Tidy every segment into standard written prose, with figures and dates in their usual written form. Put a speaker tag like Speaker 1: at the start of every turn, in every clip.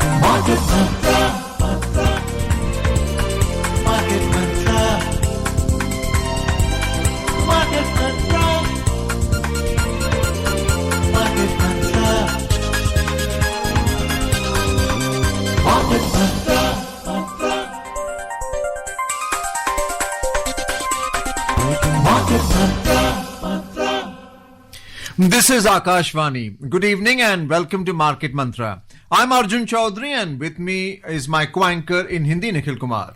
Speaker 1: Market Mantra. Market Mantra. Market Mantra. Market Mantra. Market Mantra. Market Mantra.
Speaker 2: This is Akashvani. Good evening and welcome to Market Mantra. I'm Arjun Chaudhary and with me is my co-anchor in Hindi, Nikhil Kumar.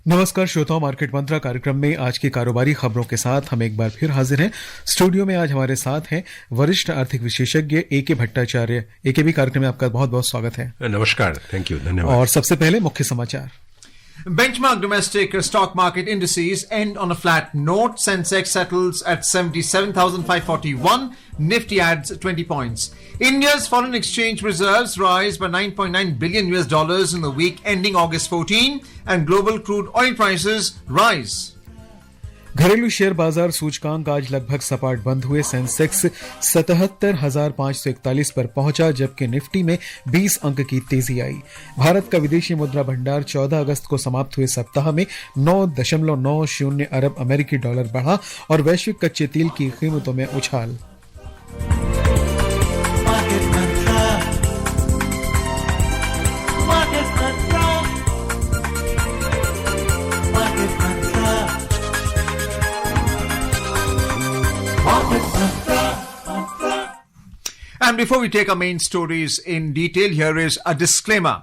Speaker 3: नमस्कार श्रोताओं, market मंत्रा कार्यक्रम में आज की कारोबारी खबरों के साथ हम एक बार फिर हाजिर हैं। स्टूडियो में आज हमारे साथ हैं वरिष्ठ आर्थिक विशेषज्ञ एके भट्टाचार्य। एके भी कार्यक्रम में आपका बहुत बहुत स्वागत है।
Speaker 4: नमस्कार, थैंक यू, धन्यवाद।
Speaker 3: और सबसे पहले मुख्य समाचार।
Speaker 2: Benchmark domestic stock market indices end on a flat note. Sensex settles at 77,541. Nifty adds 20 points. India's foreign exchange reserves rise by 9.9 billion US dollars in the week ending August 14, and global crude oil prices rise.
Speaker 3: घरेलू share बाजार सूचकांक आज लगभग सपाट बंद हुए। Sensex 77,541 पर पहुंचा, जबकि निफ्टी में 20 अंक की तेजी आई। भारत का विदेशी मुद्रा भंडार 14 अगस्त को समाप्त हुए सप्ताह में 9.90 अरब अमेरिकी डॉलर बढ़ा और वैश्विक कच्चे तेल की कीमतों में उछाल।
Speaker 2: And before we take our main stories in detail, here is a disclaimer.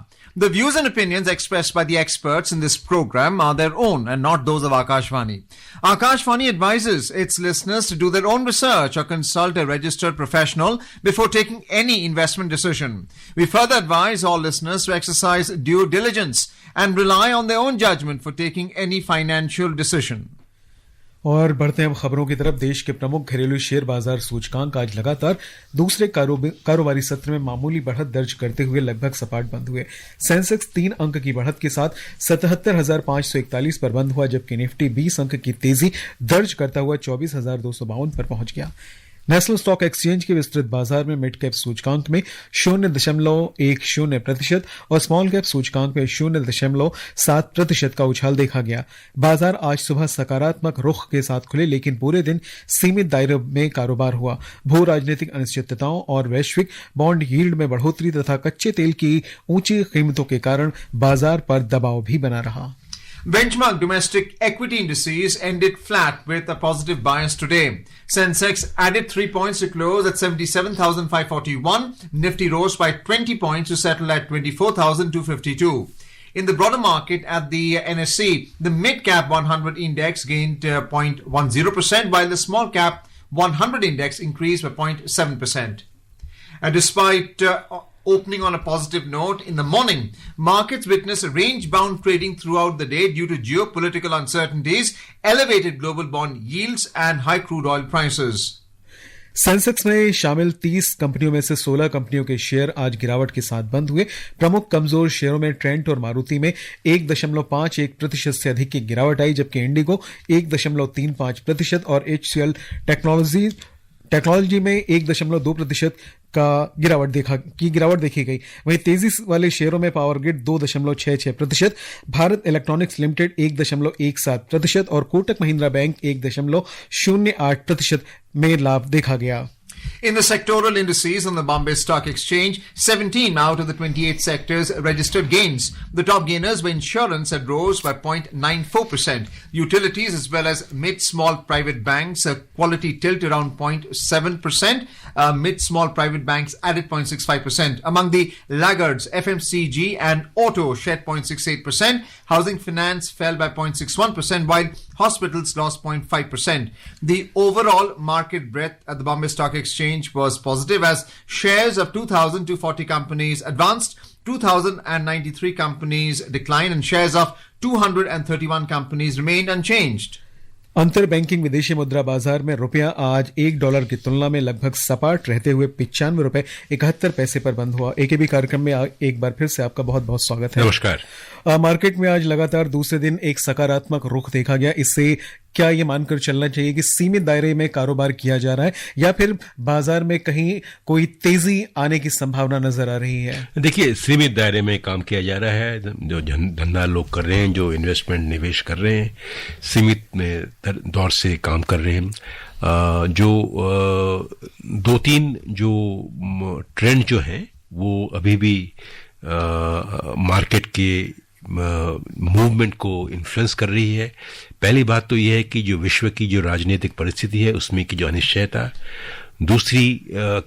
Speaker 2: The views and opinions expressed by the experts in this program are their own and not those of Akashvani. Akashvani advises its listeners to do their own research or consult a registered professional before taking any investment decision. We further advise all listeners to exercise due diligence and rely on their own judgment for taking any financial decision.
Speaker 3: और बढ़ते हैं अब खबरों की तरफ। देश के प्रमुख घरेलू शेयर बाजार सूचकांक आज लगातार दूसरे कारोबारी सत्र में मामूली बढ़त दर्ज करते हुए लगभग सपाट बंद हुए। सेंसेक्स 3 अंक की बढ़त के साथ 77,541 पर बंद हुआ, जबकि निफ्टी 20 अंक की तेजी दर्ज करता हुआ 24,252 पर पहुंच गया। नेशनल स्टॉक एक्सचेंज के विस्तृत बाजार में मिड कैप सूचकांक में 0.10% और स्मॉल कैप सूचकांक में 0.7% का उछाल देखा गया। बाजार आज सुबह सकारात्मक रुख के साथ खुले, लेकिन पूरे दिन सीमित दायरे में कारोबार हुआ। भू राजनीतिक अनिश्चितताओं और वैश्विक बॉन्ड यील्ड में बढ़ोतरी तथा कच्चे तेल की ऊंची कीमतों के कारण बाजार पर दबाव भी बना रहा।
Speaker 2: Benchmark domestic equity indices ended flat with a positive bias today. Sensex added 3 points to close at 77,541. Nifty rose by 20 points to settle at 24,252. In the broader market at the NSE, the mid-cap 100 index gained 0.10%, while the small-cap 100 index increased by 0.7%. Despite opening on a positive note, in the morning, markets witnessed range-bound trading throughout the day due to geopolitical uncertainties, elevated global bond yields and high crude oil prices.
Speaker 3: Sensex में शामिल 30 कंपनियों में से 16 कंपनियों के share आज गिरावट के साथ बंद हुए। प्रमुख कमजोर शेयरों में ट्रेंट और मारुति में 1.51% से अधिक की गिरावट आई, जबकि इंडिगो 1.35% और HCL टेक्नोलॉजी में 1.2% का गिरावट देखी गई। वहीं तेजी वाले शेयरों में power grid 2.66%, Bharat electronics limited 1.17% और कोटक महिंद्रा बैंक 1.08% में लाभ देखा गया।
Speaker 2: In the sectoral indices on the Bombay Stock Exchange, 17 out of the 28 sectors registered gains. The top gainers were insurance that rose by 0.94%. Utilities as well as mid-small private banks, quality tilt around 0.7%. Mid-small private banks added 0.65%. Among the laggards, FMCG and auto shed 0.68%. Housing finance fell by 0.61%, while hospitals lost 0.5%. The overall market breadth at the Bombay Stock Exchange was positive as shares of 2,240 companies advanced, 2,093 companies declined, and shares of 231 companies remained unchanged.
Speaker 3: अंतर banking विदेशी मुद्रा बाजार में रुपया आज $1 की तुलना में लगभग सपाट रहते हुए ₹95.71 पर बंद हुआ। एकेबी कार्यक्रम में एक बार फिर से आपका बहुत बहुत स्वागत है।
Speaker 4: नमस्कार।
Speaker 3: मार्केट में आज लगातार दूसरे दिन एक सकारात्मक रुख देखा गया। इससे क्या ये मानकर चलना चाहिए कि सीमित दायरे में कारोबार किया जा रहा है या फिर बाजार में कहीं कोई तेजी आने की संभावना नजर आ रही है?
Speaker 4: देखिए, सीमित दायरे में काम किया जा रहा है। जो धंधा लोग कर रहे हैं, जो इन्वेस्टमेंट निवेश कर रहे हैं, सीमित दौर से काम कर रहे हैं। जो दो तीन जो ट्रेंड जो है वो अभी भी मार्केट के मूवमेंट को इन्फ्लुएंस कर रही है। पहली बात तो यह है कि जो विश्व की जो राजनीतिक परिस्थिति है उसमें की जो अनिश्चयता। दूसरी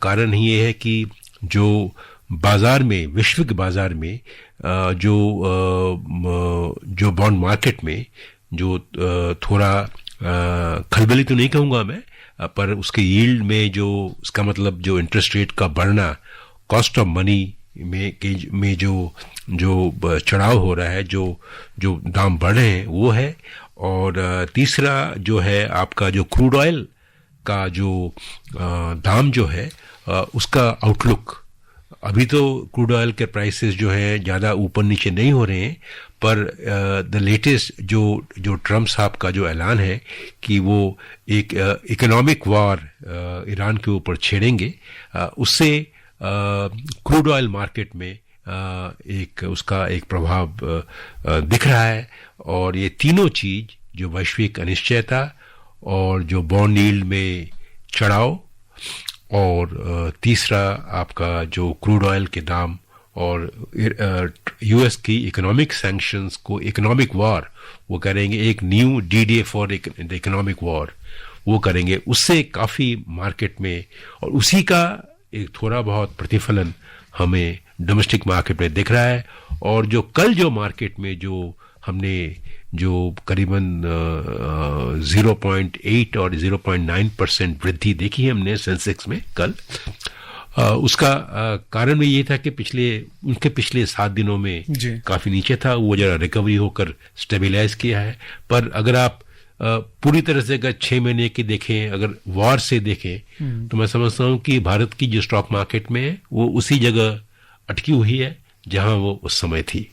Speaker 4: कारण ये है कि जो बाजार में, विश्व के बाजार में जो बॉन्ड मार्केट में जो थोड़ा खलबली तो नहीं कहूंगा मैं, पर उसके यील्ड में जो उसका मतलब जो इंटरेस्ट रेट का बढ़ना, कॉस्ट ऑफ मनी में जो चढ़ाव हो रहा है, जो दाम बढ़ रहे हैं वो है। और तीसरा जो है आपका जो क्रूड ऑयल का जो दाम जो है उसका आउटलुक। अभी तो क्रूड ऑयल के प्राइसेस जो है ज़्यादा ऊपर नीचे नहीं हो रहे हैं, पर द लेटेस्ट जो ट्रम्प साहब का जो ऐलान है कि वो एक इकोनॉमिक वॉर ईरान के ऊपर छेड़ेंगे, उससे क्रूड ऑयल मार्केट में उसका एक प्रभाव दिख रहा है। और ये तीनों चीज, जो वैश्विक अनिश्चयता और जो बॉन्ड यील्ड में चढ़ाव और तीसरा आपका जो क्रूड ऑयल के दाम और यूएस की इकोनॉमिक सैंक्शंस को इकोनॉमिक वॉर वो करेंगे, एक new D Day for the economic war वो करेंगे, उससे काफ़ी मार्केट में और उसी का एक थोड़ा बहुत प्रतिफलन हमें डोमेस्टिक मार्केट में दिख रहा है। और जो कल जो मार्केट में जो हमने जो करीबन 0.8 और 0.9% वृद्धि देखी है हमने सेंसेक्स में कल, उसका कारण भी ये था कि उनके पिछले 7 दिनों में काफी नीचे था, वो जरा रिकवरी होकर स्टेबलाइज किया है। पर अगर आप पूरी तरह से अगर 6 महीने की देखें, अगर वॉर से देखें, तो मैं समझता हूं कि भारत की जो स्टॉक मार्केट में है वो उसी जगह अटकी हुई है जहां वो उस समय थी।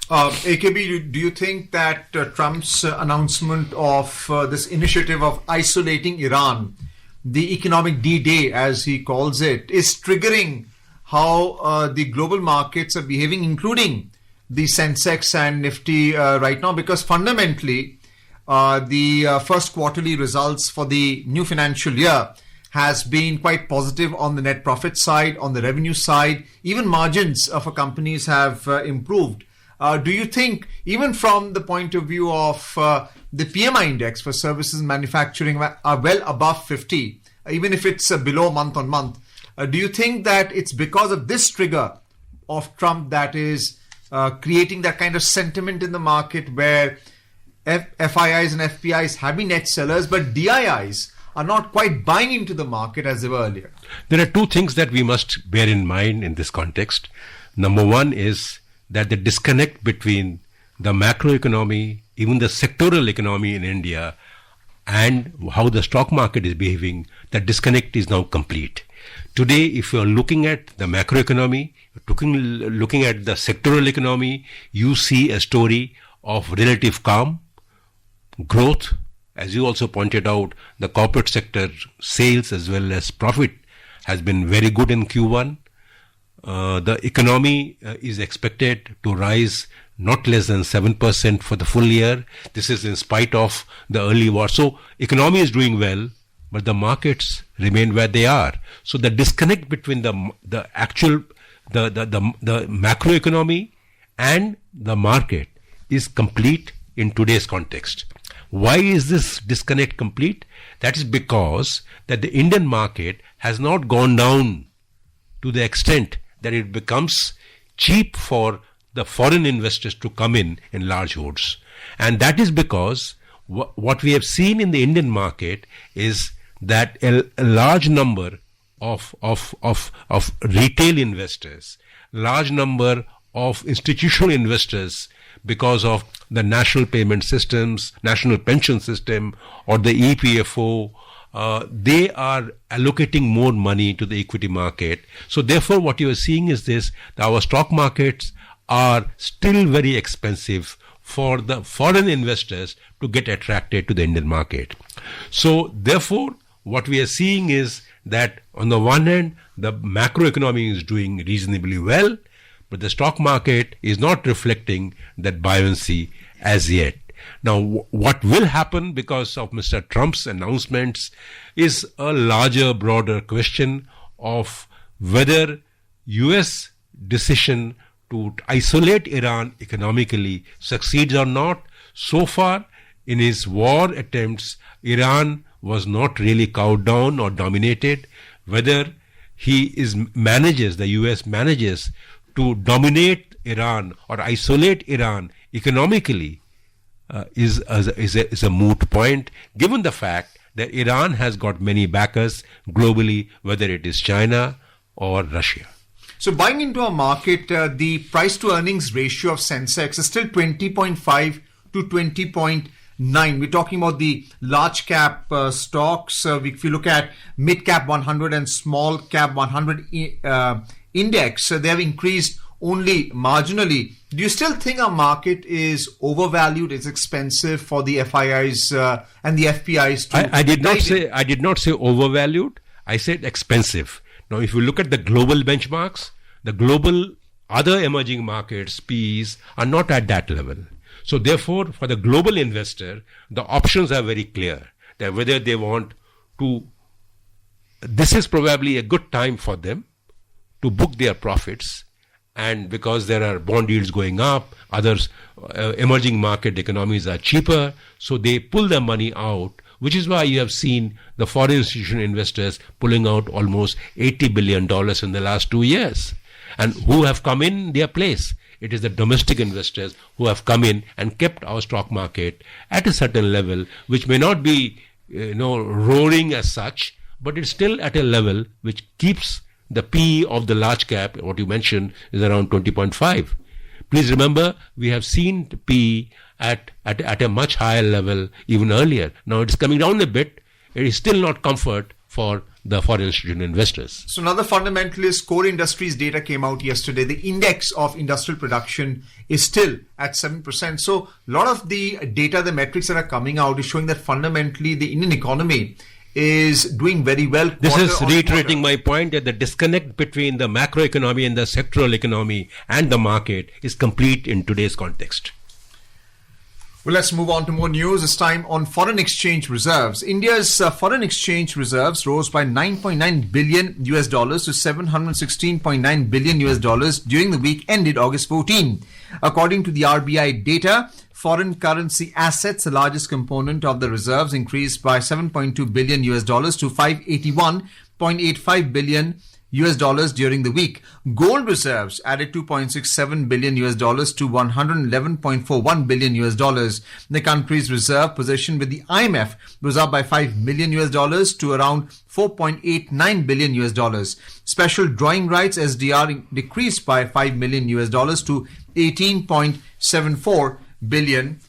Speaker 2: AKB, do you think that Trump's announcement of this initiative of isolating Iran, the economic D-Day as he calls it, is triggering how the global markets are behaving, including the Sensex and Nifty right now? Because fundamentally, the first quarterly results for the new financial year has been quite positive on the net profit side, on the revenue side. Even margins for companies have improved. Do you think, even from the point of view of the PMI index for services and manufacturing are well above 50, even if it's below month on month, do you think that it's because of this trigger of Trump that is creating that kind of sentiment in the market where FIIs and FPIs have been net sellers, but DIIs are not quite buying into the market as they were earlier?
Speaker 4: There are two things that we must bear in mind in this context. Number one is that the disconnect between the macroeconomy, even the sectoral economy in India, and how the stock market is behaving, that disconnect is now complete. Today, if you are looking at the macroeconomy, looking at the sectoral economy, you see a story of relative calm, growth. As you also pointed out, the corporate sector sales as well as profit has been very good in Q1. The economy is expected to rise not less than 7% for the full year. This is in spite of the early war. So economy is doing well, but the markets remain where they are. So the disconnect between the macroeconomy and the market is complete in today's context. Why is this disconnect complete? That is because that the Indian market has not gone down to the extent that it becomes cheap for the foreign investors to come in large hordes. And that is because what we have seen in the Indian market is that a large number of retail investors, large number of institutional investors, because of the national payment systems, national pension system, or the EPFO, they are allocating more money to the equity market. So therefore what you are seeing is this: our stock markets are still very expensive for the foreign investors to get attracted to the Indian market. So therefore, what we are seeing is that on the one hand, the macroeconomy is doing reasonably well, but the stock market is not reflecting that buoyancy as yet. Now, what will happen because of Mr. Trump's announcements is a larger, broader question of whether US decision to isolate Iran economically succeeds or not. So far, in his war attempts, Iran was not really cowed down or dominated. Whether the US manages to dominate Iran or isolate Iran economically is a moot point, given the fact that Iran has got many backers globally, whether it is China or Russia.
Speaker 2: So buying into a market, the price to earnings ratio of Sensex is still 20.5 to 20.9. We're talking about the large cap stocks. If you look at mid cap 100 and small cap 100 index, they have increased only marginally. Do you still think our market is overvalued, is expensive for the FIIs and the FPIs to
Speaker 4: I did not say overvalued. I said expensive. Now, if you look at the global benchmarks, the global other emerging markets PEs are not at that level. So therefore, for the global investor, the options are very clear that whether they want to, this is probably a good time for them to book their profits. And because there are bond yields going up, others, emerging market economies are cheaper, so they pull their money out, which is why you have seen the foreign institutional investors pulling out almost $80 billion in the last 2 years. And who have come in their place? It is the domestic investors who have come in and kept our stock market at a certain level, which may not be, roaring as such, but it's still at a level which keeps the PE of the large cap, what you mentioned, is around 20.5. Please remember, we have seen PE at a much higher level even earlier. Now it's coming down a bit. It is still not comfort for the foreign institutional investors.
Speaker 2: So another fundamentalist core industries data came out yesterday. The index of industrial production is still at 7%. So a lot of the data, the metrics that are coming out is showing that fundamentally the Indian economy is doing very well.
Speaker 4: This is reiterating my point that the disconnect between the macroeconomy and the sectoral economy and the market is complete in today's context.
Speaker 2: Well, let's move on to more news, this time on foreign exchange reserves. India's foreign exchange reserves rose by $9.9 billion to $716.9 billion during the week ended August 14. According to the RBI data, foreign currency assets, the largest component of the reserves, increased by $7.2 billion to $581.85 billion during the week. Gold reserves added $2.67 billion to $111.41 billion. The country's reserve position with the IMF was up by $5 million to around $4.89 billion. Special drawing rights SDR decreased by $5 million to $18.74 billion.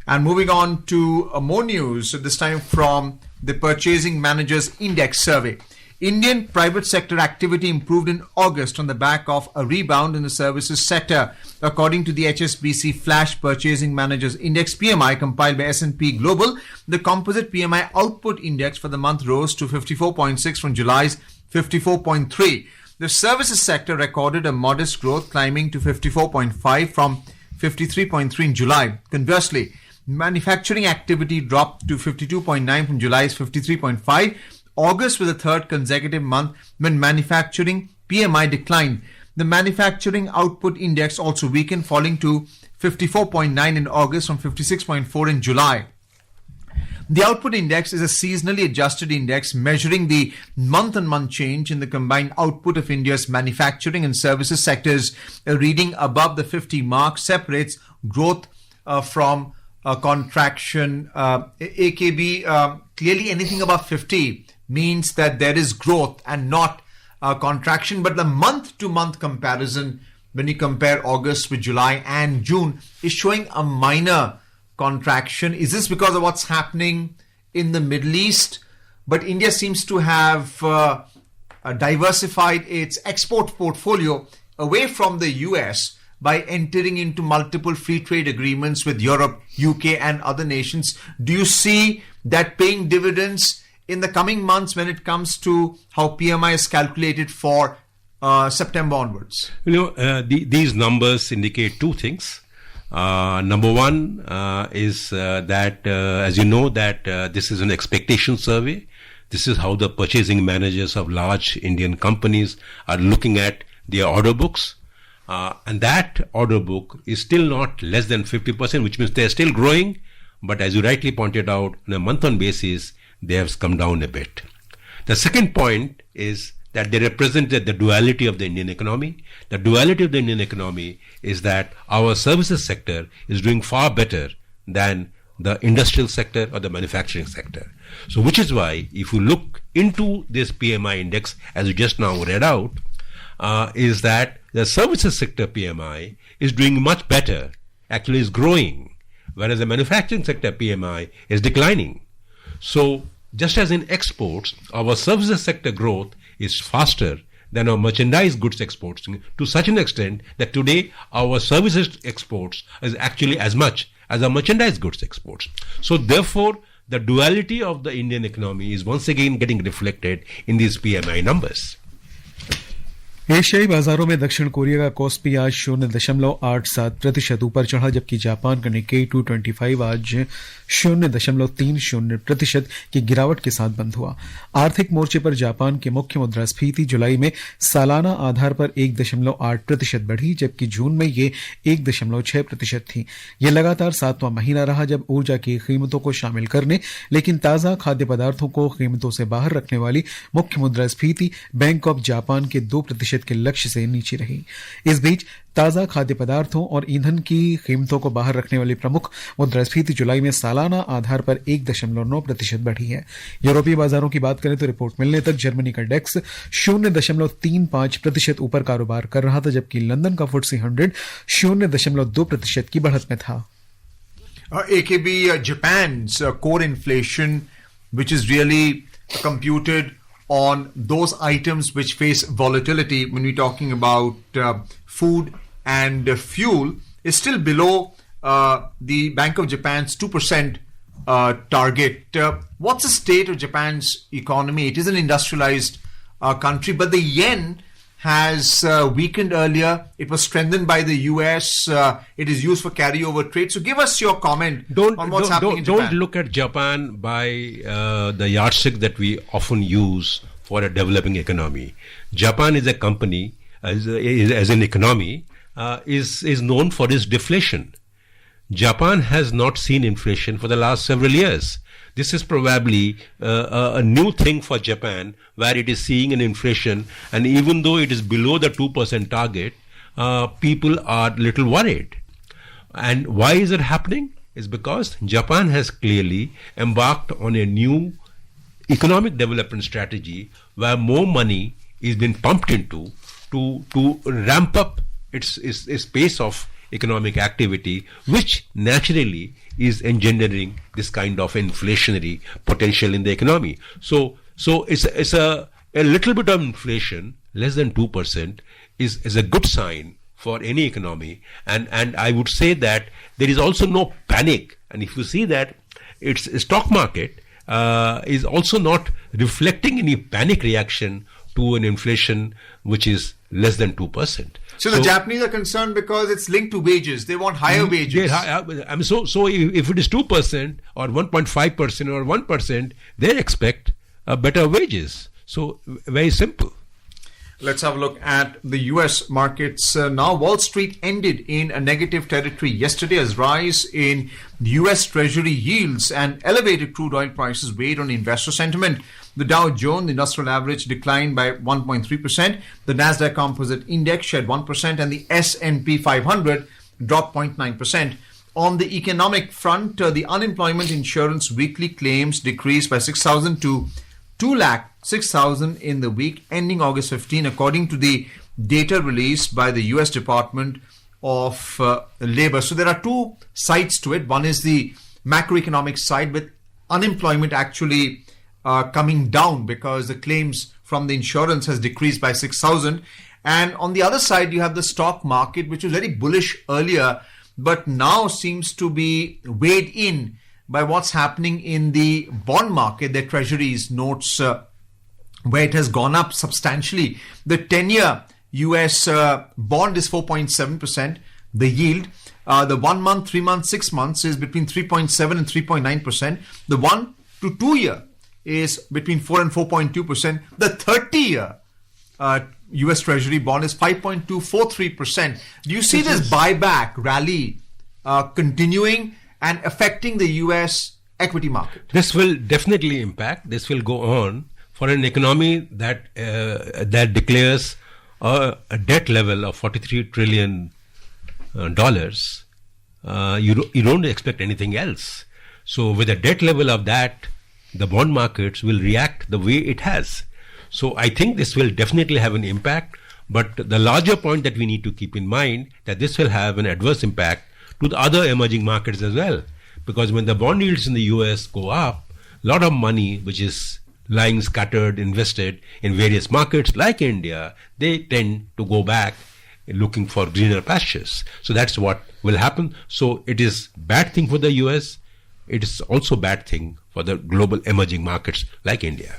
Speaker 2: And moving on to more news, this time from the Purchasing Managers Index survey. Indian private sector activity improved in August on the back of a rebound in the services sector. According to the HSBC Flash Purchasing Managers Index PMI compiled by S&P Global, the composite PMI output index for the month rose to 54.6 from July's 54.3. The services sector recorded a modest growth, climbing to 54.5 from 53.3 in July. Conversely, manufacturing activity dropped to 52.9 from July's 53.5. August was the third consecutive month when manufacturing PMI declined. The manufacturing output index also weakened, falling to 54.9 in August from 56.4 in July. The output index is a seasonally adjusted index measuring the month-on-month change in the combined output of India's manufacturing and services sectors. A reading above the 50 mark separates growth from contraction. AKB, clearly anything above 50 means that there is growth and not contraction. But the month-to-month comparison, when you compare August with July and June, is showing a minor contraction. Is this because of what's happening in the Middle East? But India seems to have diversified its export portfolio away from the US by entering into multiple free trade agreements with Europe, UK, and other nations. Do you see that paying dividends in the coming months when it comes to how PMI is calculated for September onwards?
Speaker 4: These numbers indicate two things. Number one is that, as you know, that this is an expectation survey. This is how the purchasing managers of large Indian companies are looking at their order books. And that order book is still not less than 50%, which means they're still growing. But as you rightly pointed out, on a month-on basis, they have come down a bit. The second point is that they represent the duality of the Indian economy. The duality of the Indian economy is that our services sector is doing far better than the industrial sector or the manufacturing sector. So which is why, if you look into this PMI index, as you just now read out, is that the services sector PMI is doing much better, actually is growing, whereas the manufacturing sector PMI is declining. So just as in exports, our services sector growth is faster than our merchandise goods exports, to such an extent that today our services exports is actually as much as our merchandise goods exports. So therefore, the duality of the Indian economy is once again getting reflected in these PMI numbers.
Speaker 3: एशियाई बाजारों में दक्षिण Korea का KOSPI आज 0.87% ऊपर चढ़ा, जबकि Japan का निक्केई 225 आज 0.30% की गिरावट के साथ बंद हुआ। आर्थिक मोर्चे पर जापान की मुख्य मुद्रास्फीति जुलाई में सालाना आधार पर 1.8% बढ़ी, जबकि जून में ये 1.6% थी। यह लगातार 7वां महीना रहा जब ऊर्जा की कीमतों को शामिल करने, लेकिन ताजा खाद्य पदार्थों को कीमतों से बाहर रखने वाली मुख्य मुद्रास्फीति बैंक ऑफ जापान के 2% के लक्ष्य से नीचे रही। इस बीच ताजा खाद्य पदार्थों और ईंधन की कीमतों को बाहर रखने वाली प्रमुख मुद्रास्फीति जुलाई में सालाना आधार पर 1.9% बढ़ी है। यूरोपीय बाजारों की बात करें तो रिपोर्ट मिलने तक जर्मनी का डेक्स 0.35% ऊपर कारोबार कर रहा था, जबकि लंदन का FTSE 100 0.2% की बढ़त में था।
Speaker 2: AKB, Japan's core inflation, which is really computed on those items which face volatility when we're talking about food and fuel, is still below the Bank of Japan's 2% target. What's the state of Japan's economy? It is an industrialized country, but the yen has weakened earlier. It was strengthened by the US. It is used for carryover trade. So give us your comment on what's happening in Japan.
Speaker 4: Don't look at Japan by the yardstick that we often use for a developing economy. Japan is a company, as an economy, is known for its deflation. Japan has not seen inflation for the last several years. This is probably a new thing for Japan, where it is seeing an inflation, and even though it is below the 2% target, people are little worried. And why is it happening? It's because Japan has clearly embarked on a new economic development strategy where more money is being pumped into to ramp up its pace of economic activity, which naturally is engendering this kind of inflationary potential in the economy. So it's a little bit of inflation, less than 2%, is a good sign for any economy. And I would say that there is also no panic. And if you see that its stock market is also not reflecting any panic reaction to an inflation which is less than 2%.
Speaker 2: So the Japanese are concerned because it's linked to wages. They want higher wages.
Speaker 4: So if it is 2% or 1.5% or 1%, they expect better wages. So very simple.
Speaker 2: Let's have a look at the US markets now. Wall Street ended in a negative territory yesterday as rise in US Treasury yields and elevated crude oil prices weighed on investor sentiment. The Dow Jones Industrial Average declined by 1.3%. The Nasdaq Composite Index shed 1%, and the S&P 500 dropped 0.9%. On the economic front, the unemployment insurance weekly claims decreased by 6,000 to 206,000 in the week ending August 15, according to the data released by the US Department of Labor. So there are two sides to it. One is the macroeconomic side, with unemployment actually coming down because the claims from the insurance has decreased by 6,000. And on the other side, you have the stock market, which was very bullish earlier, but now seems to be weighed in by what's happening in the bond market, the treasuries notes, where it has gone up substantially. The 10-year US bond is 4.7%, the yield. The 1 month, 3 months, 6 months is between 3.7 and 3.9%. The 1 to 2 year is between 4 and 4.2%. The 30-year US Treasury bond is 5.243%. Do you see this buyback rally continuing and affecting the US equity market?
Speaker 4: This will definitely impact. This will go on for an economy that that declares a debt level of $43 trillion. You don't expect anything else. So with a debt level of that, the bond markets will react the way it has. So I think this will definitely have an impact. But the larger point that we need to keep in mind that this will have an adverse impact to the other emerging markets as well. Because when the bond yields in the US go up, a lot of money which is lying scattered, invested in various markets like India, they tend to go back looking for greener pastures. So that's what will happen. So it is bad thing for the US. It is also bad thing for the global emerging markets like India.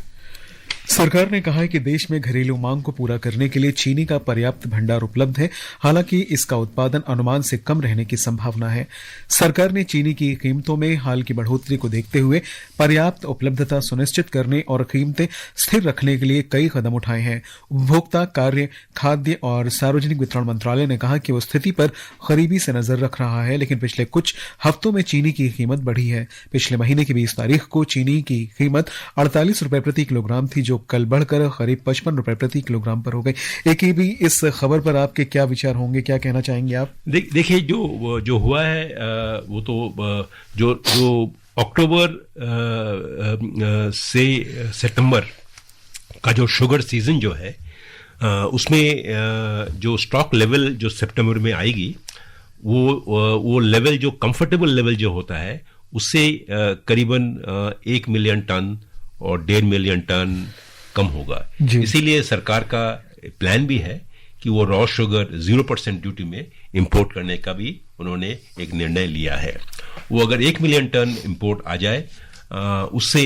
Speaker 3: सरकार ने कहा है कि देश में घरेलू मांग को पूरा करने के लिए चीनी का पर्याप्त भंडार उपलब्ध है, हालांकि इसका उत्पादन अनुमान से कम रहने की संभावना है। सरकार ने चीनी की कीमतों में हाल की बढ़ोतरी को देखते हुए पर्याप्त उपलब्धता सुनिश्चित करने और कीमतें स्थिर रखने के लिए कई कदम उठाए हैं। उपभोक्ता कार्य, खाद्य और सार्वजनिक वितरण मंत्रालय ने कहा कि वो स्थिति पर करीबी से नजर रख रहा है, लेकिन पिछले कुछ हफ्तों में चीनी की कीमत बढ़ी है। पिछले महीने की 20 तारीख को चीनी की कीमत 48 रुपए प्रति किलोग्राम थी, जो कल बढ़कर करीब 55 रुपए प्रति किलोग्राम पर हो गई। एक ही भी इस खबर पर आपके क्या विचार होंगे, क्या कहना चाहेंगे आप?
Speaker 4: देखिए जो हुआ है वो तो जो अक्टूबर से सितंबर का जो शुगर सीजन जो है उसमें जो स्टॉक लेवल जो सितंबर में आएगी वो लेवल जो कंफर्टेबल लेवल जो होता है उससे करीबन 1 मिलियन टन और 1.5 मिलियन टन कम होगा। इसीलिए सरकार का प्लान भी है कि वो रॉ शुगर 0% ड्यूटी में इंपोर्ट करने का भी उन्होंने एक निर्णय लिया है। वो अगर 1 मिलियन टन इंपोर्ट आ जाए उससे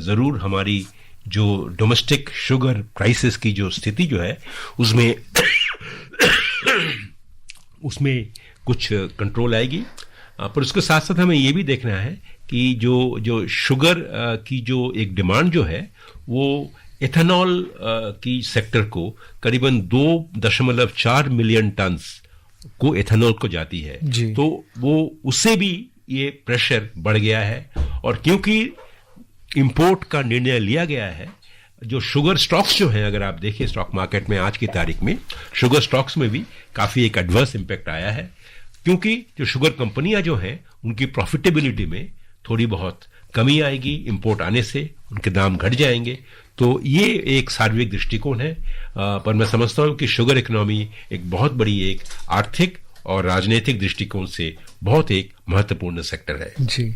Speaker 4: जरूर हमारी जो डोमेस्टिक शुगर प्राइसेस की जो स्थिति जो है उसमें कुछ कंट्रोल आएगी। पर उसके साथ साथ हमें ये भी देखना है कि जो शुगर की जो एक डिमांड जो है वो एथेनॉल की सेक्टर को करीबन 2.4 मिलियन टन को एथेनॉल को जाती है, तो वो उससे भी ये प्रेशर बढ़ गया है। और क्योंकि इंपोर्ट का निर्णय लिया गया है, जो शुगर स्टॉक्स जो हैं, अगर आप देखिए स्टॉक मार्केट में आज की तारीख में शुगर स्टॉक्स में भी काफी एक एडवर्स इंपैक्ट आया है, क्योंकि जो शुगर कंपनियां जो हैं उनकी प्रॉफिटेबिलिटी में थोड़ी बहुत कमी आएगी, इंपोर्ट आने से उनके दाम घट जाएंगे। तो ये एक सार्वजनिक दृष्टिकोण है, पर मैं समझता हूं कि शुगर इकोनॉमी एक बहुत बड़ी एक आर्थिक और राजनीतिक दृष्टिकोण से बहुत एक महत्वपूर्ण सेक्टर है।
Speaker 3: जी।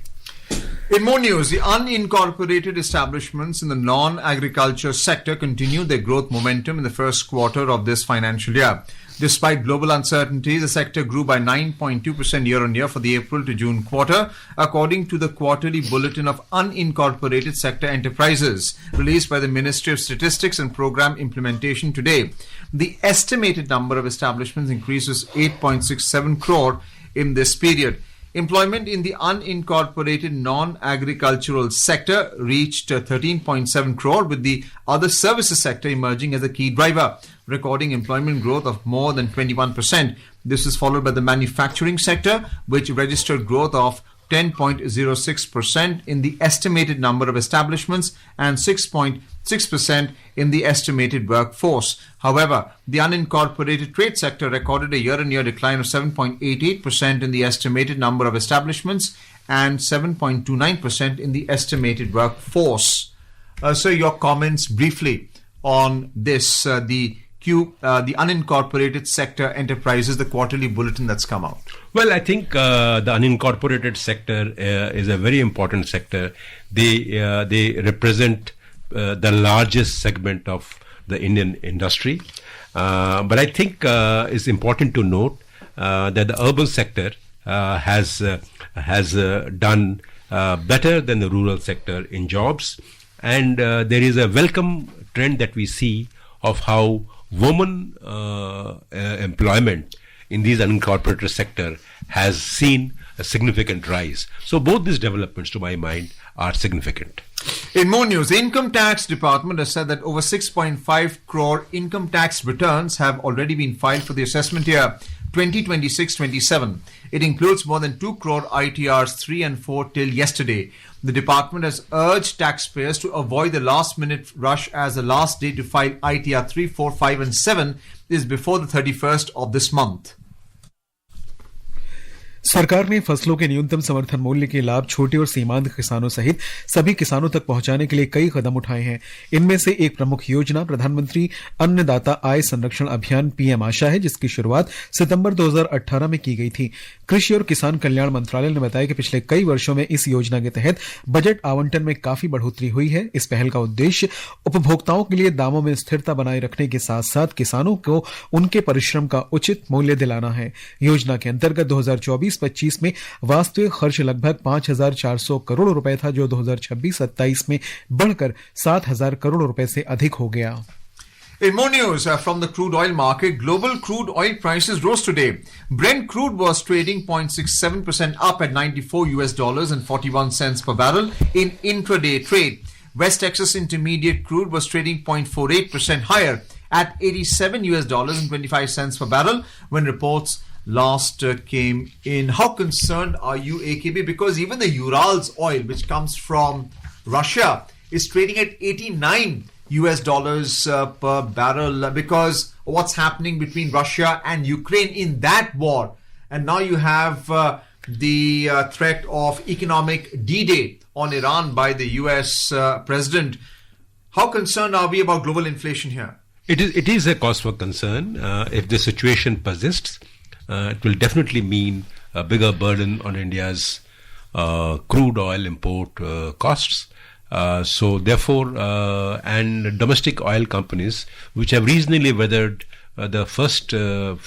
Speaker 2: In more news, the unincorporated establishments in the non-agriculture sector continue their growth momentum in the first quarter of this financial year. Despite global uncertainties, the sector grew by 9.2% year-on-year for the April to June quarter, according to the quarterly bulletin of unincorporated sector enterprises released by the Ministry of Statistics and Program Implementation today. The estimated number of establishments increases 8.67 crore in this period. Employment in the unincorporated non-agricultural sector reached 13.7 crore, with the other services sector emerging as a key driver, recording employment growth of more than 21%. This is followed by the manufacturing sector, which registered growth of 10.06% in the estimated number of establishments and 6.6% in the estimated workforce. However, the unincorporated trade sector recorded a year-on-year decline of 7.88% in the estimated number of establishments and 7.29% in the estimated workforce. So your comments briefly on this, the unincorporated sector enterprises, the quarterly bulletin that's come out.
Speaker 4: Well, I think the unincorporated sector is a very important sector. They represent the largest segment of the Indian industry. But I think it's important to note that the urban sector has done better than the rural sector in jobs, and there is a welcome trend that we see of how women employment in these unincorporated sector has seen a significant rise. So both these developments, to my mind, are significant.
Speaker 2: In more news, the Income Tax Department has said that over 6.5 crore income tax returns have already been filed for the assessment year 2026-27. It includes more than 2 crore ITRs 3 and 4 till yesterday. The department has urged taxpayers to avoid the last-minute rush, as the last day to file ITR 3, 4, 5 and 7 is before the 31st of this month.
Speaker 3: सरकार ने फसलों के न्यूनतम समर्थन मूल्य के लाभ छोटे और सीमांत किसानों सहित सभी किसानों तक पहुंचाने के लिए कई कदम उठाए हैं। इनमें से एक प्रमुख योजना प्रधानमंत्री अन्नदाता आय संरक्षण अभियान पीएम आशा है, जिसकी शुरुआत सितंबर 2018 में की गई थी। कृषि और किसान कल्याण मंत्रालय ने बताया कि पिछले कई वर्षों में इस योजना के तहत बजट आवंटन में काफी बढ़ोतरी हुई है। इस पहल का उद्देश्य उपभोक्ताओं के लिए दामों में स्थिरता बनाए रखने के साथ साथ किसानों को उनके परिश्रम का उचित मूल्य दिलाना है। योजना के अंतर्गत 2024-25 में वास्तविक खर्च लगभग 5,400 करोड़ रुपए था, जो 2026-27 में बढ़कर 7,000 करोड़ रुपए से अधिक हो गया।
Speaker 2: In more news from the crude oil market, global crude oil prices rose today. Brent crude was trading 0.67% up at $94 and 41 cents per barrel in intraday trade. West Texas Intermediate crude was trading 0.48% higher at $87 and 25 cents per barrel when reports last came in. How concerned are you, AKB? Because even the Urals oil, which comes from Russia, is trading at $89 per barrel because what's happening between Russia and Ukraine in that war. And now you have the threat of economic D-Day on Iran by the US president. How concerned are we about global inflation here?
Speaker 4: It is a cause for concern. If the situation persists, it will definitely mean a bigger burden on India's crude oil import costs. So therefore, and domestic oil companies, which have reasonably weathered the first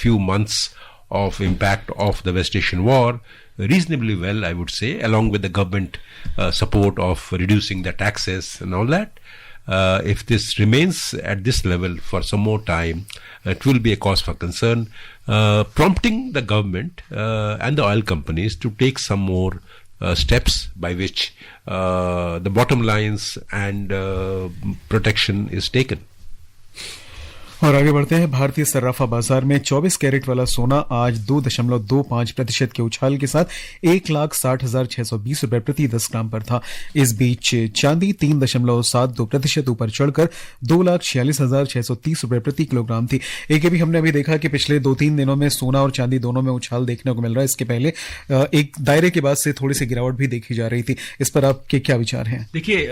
Speaker 4: few months of impact of the West Asian war reasonably well, I would say, along with the government support of reducing the taxes and all that. If this remains at this level for some more time, it will be a cause for concern, prompting the government and the oil companies to take some more steps by which the bottom lines and protection is taken.
Speaker 3: और आगे बढ़ते हैं। भारतीय सर्राफा बाजार में 24 carat वाला सोना आज 2.25% के उछाल के साथ 1,60,620 रुपए प्रति 10 ग्राम पर था। इस बीच चांदी 3.72% ऊपर चढ़कर 2,46,630 रुपए प्रति किलोग्राम थी। एक भी हमने अभी देखा कि पिछले 2-3 दिनों में सोना और चांदी दोनों में उछाल देखने को मिल रहा है। इसके पहले एक दायरे के बाद से थोड़ी सी गिरावट भी देखी जा रही थी। इस पर आपके क्या विचार हैं?
Speaker 4: देखिए,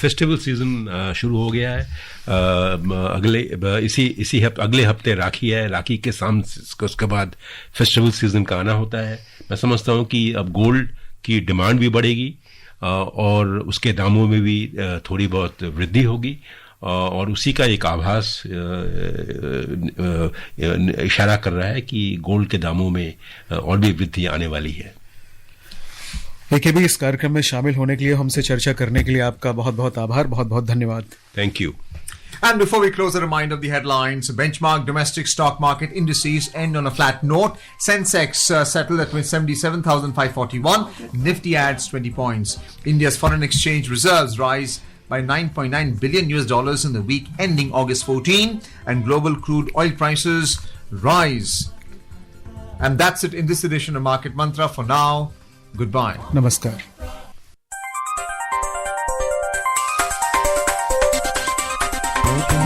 Speaker 4: फेस्टिवल सीजन शुरू हो गया है। अगले हफ्ते राखी है। राखी के उसके बाद फेस्टिवल सीजन का आना होता है। मैं समझता हूं कि अब गोल्ड की डिमांड भी बढ़ेगी और उसके दामों में भी थोड़ी बहुत वृद्धि होगी और उसी का एक आभास इशारा कर रहा है कि गोल्ड के दामों में और भी वृद्धि आने वाली है।
Speaker 3: देखिए भी इस कार्यक्रम में शामिल होने के लिए, हमसे चर्चा करने के लिए आपका बहुत बहुत आभार, बहुत बहुत धन्यवाद।
Speaker 4: Thank you.
Speaker 2: And before we close, a reminder of the headlines. Benchmark domestic stock market indices end on a flat note. Sensex settled at 77,541. Nifty adds 20 points. India's foreign exchange reserves rise by $9.9 billion in the week ending August 14. And global crude oil prices rise. And that's it in this edition of Market Mantra. For now, goodbye.
Speaker 3: Namaskar.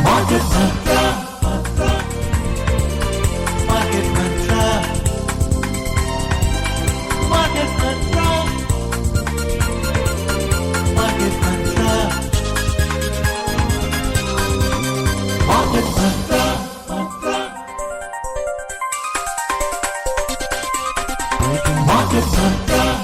Speaker 1: Market Mantra. Market Mantra. Market Mantra. Market Mantra. Market Mantra. Market Mantra.